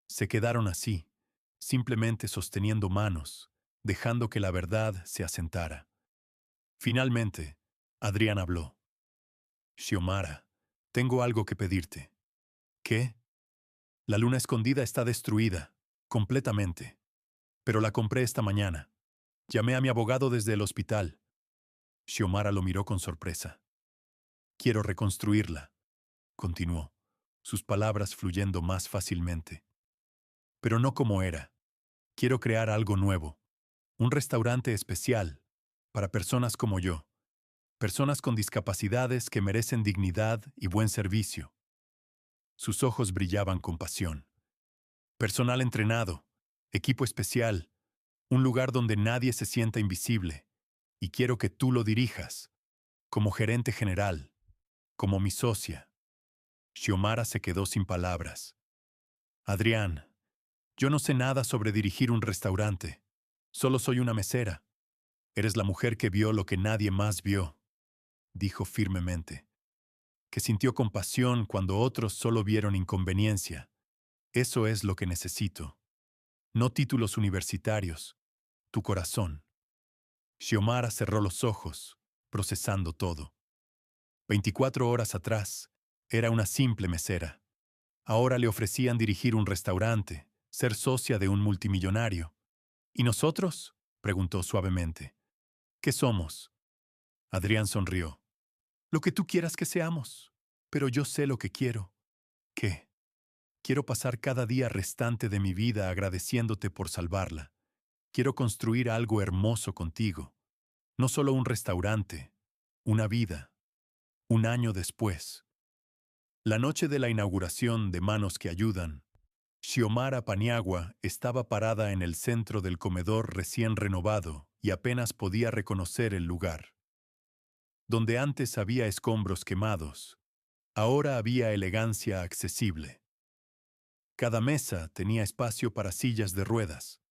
Se quedaron así, simplemente sosteniendo manos, dejando que la verdad se asentara. Finalmente, Adrián habló. «Xiomara, tengo algo que pedirte». «¿Qué?» «La luna escondida está destruida, completamente. Pero la compré esta mañana. Llamé a mi abogado desde el hospital». Xiomara lo miró con sorpresa. «Quiero reconstruirla», continuó, sus palabras fluyendo más fácilmente. «Pero no como era. Quiero crear algo nuevo, un restaurante especial, para personas como yo, personas con discapacidades que merecen dignidad y buen servicio». Sus ojos brillaban con pasión. Personal entrenado, equipo especial, un lugar donde nadie se sienta invisible, y quiero que tú lo dirijas, como gerente general, como mi socia. Xiomara se quedó sin palabras. Adrián, yo no sé nada sobre dirigir un restaurante. Solo soy una mesera. Eres la mujer que vio lo que nadie más vio, dijo firmemente, que sintió compasión cuando otros solo vieron inconveniencia. Eso es lo que necesito. No títulos universitarios, tu corazón. Xiomara cerró los ojos, procesando todo. 24 horas atrás, era una simple mesera. Ahora le ofrecían dirigir un restaurante, ser socia de un multimillonario. ¿Y nosotros? Preguntó suavemente. ¿Qué somos? Adrián sonrió. Lo que tú quieras que seamos. Pero yo sé lo que quiero. ¿Qué? Quiero pasar cada día restante de mi vida agradeciéndote por salvarla. Quiero construir algo hermoso contigo. No solo un restaurante, una vida. Un año después. La noche de la inauguración de Manos que Ayudan, Xiomara Paniagua estaba parada en el centro del comedor recién renovado y apenas podía reconocer el lugar. Donde antes había escombros quemados, ahora había elegancia accesible. Cada mesa tenía espacio para sillas de ruedas.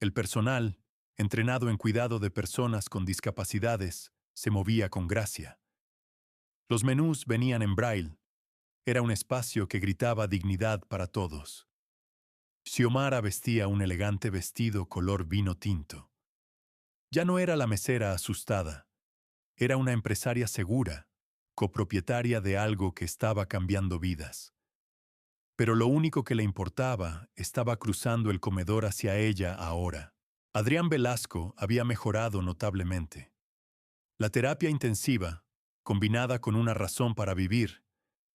El personal, entrenado en cuidado de personas con discapacidades, se movía con gracia. Los menús venían en braille. Era un espacio que gritaba dignidad para todos. Xiomara vestía un elegante vestido color vino tinto. Ya no era la mesera asustada. Era una empresaria segura, copropietaria de algo que estaba cambiando vidas. Pero lo único que le importaba estaba cruzando el comedor hacia ella ahora. Adrián Velasco había mejorado notablemente. La terapia intensiva, combinada con una razón para vivir,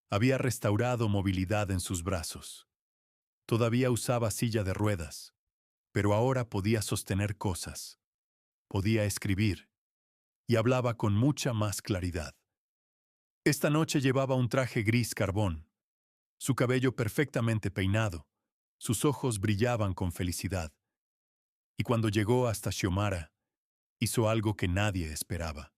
había restaurado movilidad en sus brazos. Todavía usaba silla de ruedas, pero ahora podía sostener cosas, podía escribir, y hablaba con mucha más claridad. Esta noche llevaba un traje gris carbón, su cabello perfectamente peinado, sus ojos brillaban con felicidad. Y cuando llegó hasta Xiomara, hizo algo que nadie esperaba.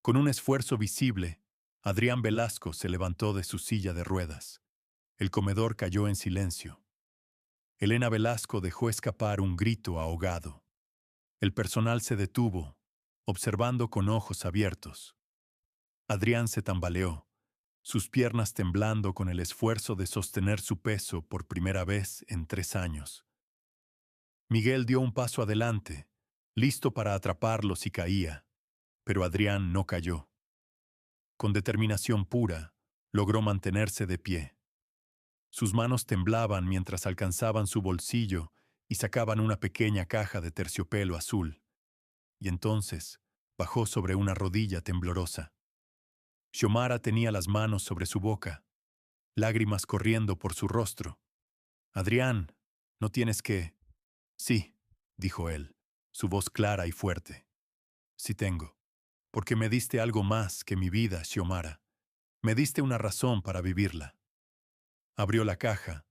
Con un esfuerzo visible, Adrián Velasco se levantó de su silla de ruedas. El comedor cayó en silencio. Elena Velasco dejó escapar un grito ahogado. El personal se detuvo, observando con ojos abiertos. Adrián se tambaleó, sus piernas temblando con el esfuerzo de sostener su peso por primera vez en 3 años. Miguel dio un paso adelante, listo para atraparlo si caía, pero Adrián no cayó. Con determinación pura, logró mantenerse de pie. Sus manos temblaban mientras alcanzaban su bolsillo y sacaban una pequeña caja de terciopelo azul. Y entonces bajó sobre una rodilla temblorosa. Xiomara tenía las manos sobre su boca, lágrimas corriendo por su rostro. Adrián, no tienes que... Sí, dijo él, su voz clara y fuerte. Sí tengo, porque me diste algo más que mi vida, Xiomara. Me diste una razón para vivirla. Abrió la caja,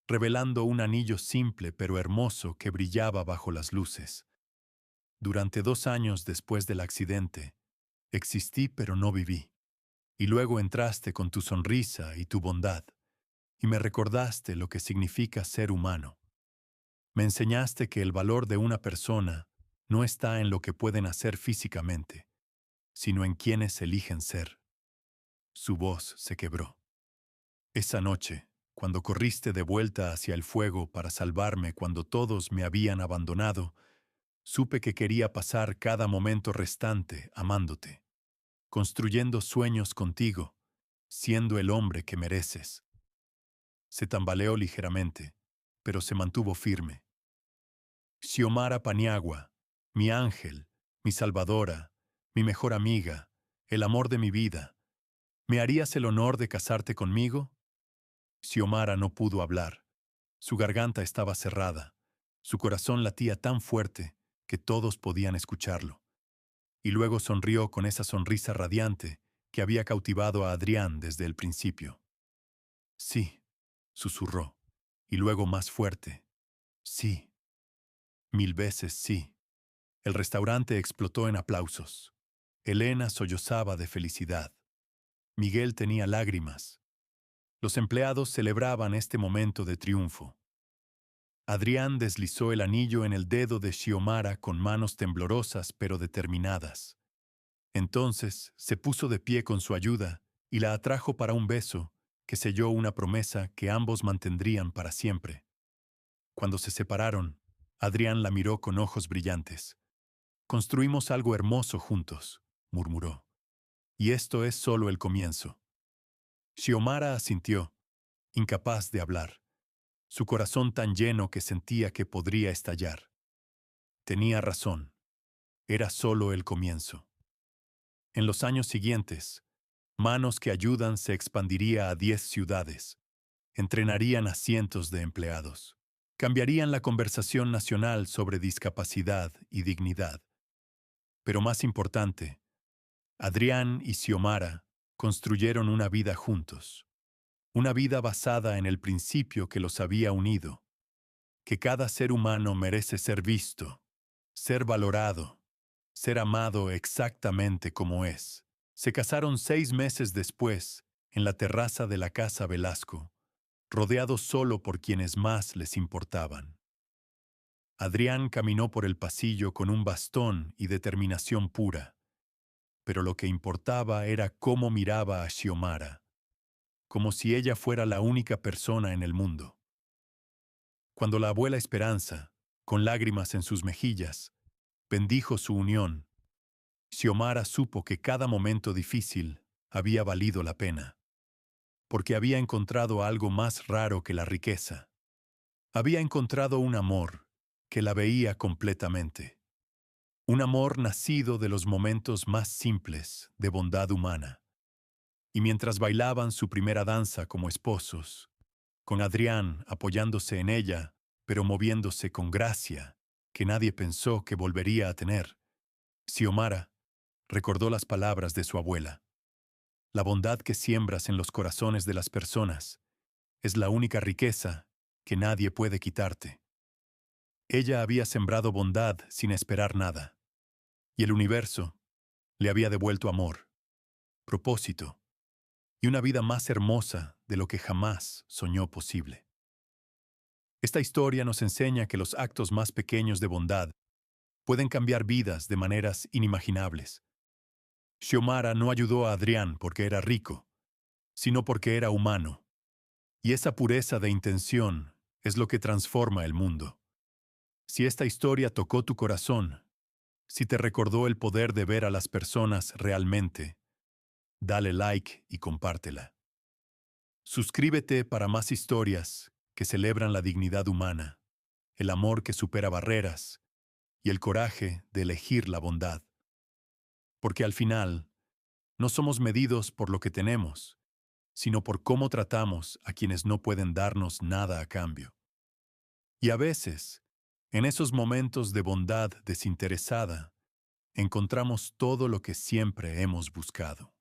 revelando un anillo simple pero hermoso que brillaba bajo las luces. Durante 2 años después del accidente, existí pero no viví. Y luego entraste con tu sonrisa y tu bondad, y me recordaste lo que significa ser humano. Me enseñaste que el valor de una persona no está en lo que pueden hacer físicamente, sino en quienes eligen ser. Su voz se quebró. Esa noche, cuando corriste de vuelta hacia el fuego para salvarme cuando todos me habían abandonado, supe que quería pasar cada momento restante amándote, construyendo sueños contigo, siendo el hombre que mereces. Se tambaleó ligeramente, pero se mantuvo firme. Xiomara Paniagua, mi ángel, mi salvadora, mi mejor amiga, el amor de mi vida, ¿me harías el honor de casarte conmigo? Xiomara no pudo hablar. Su garganta estaba cerrada. Su corazón latía tan fuerte que todos podían escucharlo. Y luego sonrió con esa sonrisa radiante que había cautivado a Adrián desde el principio. Sí, susurró, y luego más fuerte. Sí, 1000 veces sí. El restaurante explotó en aplausos. Elena sollozaba de felicidad. Miguel tenía lágrimas. Los empleados celebraban este momento de triunfo. Adrián deslizó el anillo en el dedo de Xiomara con manos temblorosas pero determinadas. Entonces se puso de pie con su ayuda y la atrajo para un beso que selló una promesa que ambos mantendrían para siempre. Cuando se separaron, Adrián la miró con ojos brillantes. Construimos algo hermoso juntos, murmuró. Y esto es solo el comienzo. Xiomara asintió, incapaz de hablar, su corazón tan lleno que sentía que podría estallar. Tenía razón, era solo el comienzo. En los años siguientes, Manos que Ayudan se expandiría a 10 ciudades, entrenarían a cientos de empleados, cambiarían la conversación nacional sobre discapacidad y dignidad. Pero más importante, Adrián y Xiomara construyeron una vida juntos, una vida basada en el principio que los había unido, que cada ser humano merece ser visto, ser valorado, ser amado exactamente como es. Se casaron 6 meses después, en la terraza de la Casa Velasco, rodeados solo por quienes más les importaban. Adrián caminó por el pasillo con un bastón y determinación pura, pero lo que importaba era cómo miraba a Xiomara, como si ella fuera la única persona en el mundo. Cuando la abuela Esperanza, con lágrimas en sus mejillas, bendijo su unión, Xiomara supo que cada momento difícil había valido la pena, porque había encontrado algo más raro que la riqueza. Había encontrado un amor que la veía completamente, un amor nacido de los momentos más simples de bondad humana. Y mientras bailaban su primera danza como esposos, con Adrián apoyándose en ella, pero moviéndose con gracia, que nadie pensó que volvería a tener, Xiomara recordó las palabras de su abuela. La bondad que siembras en los corazones de las personas es la única riqueza que nadie puede quitarte. Ella había sembrado bondad sin esperar nada, y el universo le había devuelto amor, propósito y una vida más hermosa de lo que jamás soñó posible. Esta historia nos enseña que los actos más pequeños de bondad pueden cambiar vidas de maneras inimaginables. Xiomara no ayudó a Adrián porque era rico, sino porque era humano. Y esa pureza de intención es lo que transforma el mundo. Si esta historia tocó tu corazón, si te recordó el poder de ver a las personas realmente, dale like y compártela. Suscríbete para más historias que celebran la dignidad humana, el amor que supera barreras y el coraje de elegir la bondad. Porque al final, no somos medidos por lo que tenemos, sino por cómo tratamos a quienes no pueden darnos nada a cambio. Y a veces, en esos momentos de bondad desinteresada, encontramos todo lo que siempre hemos buscado.